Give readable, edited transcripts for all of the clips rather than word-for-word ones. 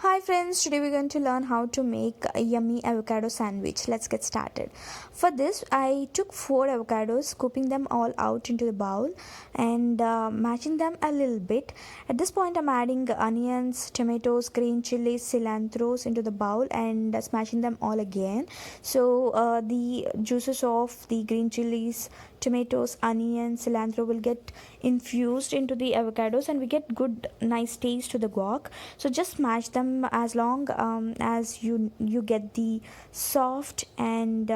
Hi friends, today we're going to learn how to make a yummy avocado sandwich. Let's get started. For this, I took 4 avocados, scooping them all out into the bowl and mashing them a little bit. At this point, I'm adding onions, tomatoes, green chilies, cilantros into the bowl and smashing them all again. So the juices of the green chilies, tomatoes, onions, cilantro will get infused into the avocados and we get good nice taste to the guac. So just smash them as long as you get the soft and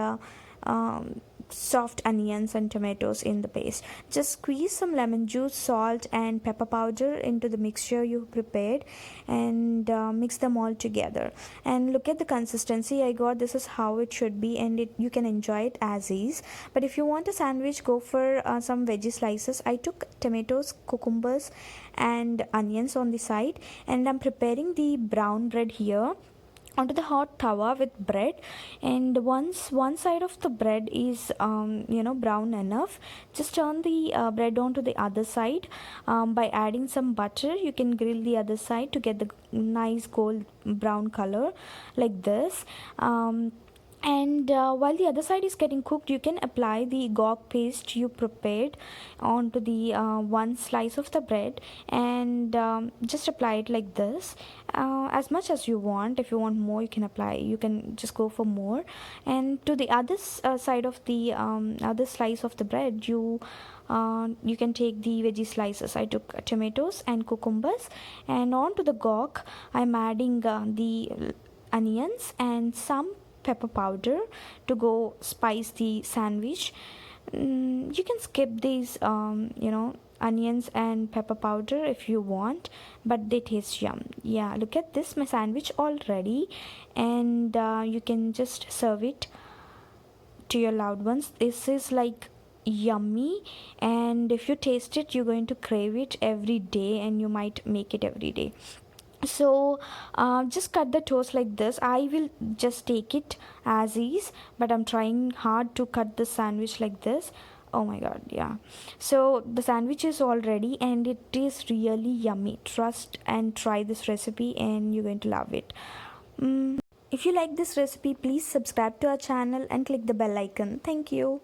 soft onions and tomatoes in the paste. Just squeeze some lemon juice, salt and pepper powder into the mixture you prepared and mix them all together. And look at the consistency I got. This is how it should be, and you can enjoy it as is. But if you want a sandwich, go for some veggie slices. I took tomatoes, cucumbers and onions on the side, and I'm preparing the brown bread here onto the hot tawa with bread. And once one side of the bread is brown enough, just turn the bread onto the other side. By adding some butter, you can grill the other side to get the nice gold brown color like this. And while the other side is getting cooked, you can apply the guac paste you prepared onto the one slice of the bread, and just apply it like this, as much as you want. If you want more, you can apply, you can just go for more. And to the other side of the other slice of the bread, you can take the veggie slices. I took tomatoes and cucumbers, and onto the guac I'm adding the onions and some pepper powder to go spice the sandwich. You can skip these onions and pepper powder if you want, but they taste yum. Yeah, look at this, my sandwich all ready, and you can just serve it to your loved ones. This is like yummy, and if you taste it, you're going to crave it every day, and you might make it every day. So just cut the toast like this. I will just take it as is, but I'm trying hard to cut the sandwich like this. Oh my god, yeah. So the sandwich is all ready and it is really yummy. Trust and try this recipe and you're going to love it. If you like this recipe, please subscribe to our channel and click the bell icon. Thank you.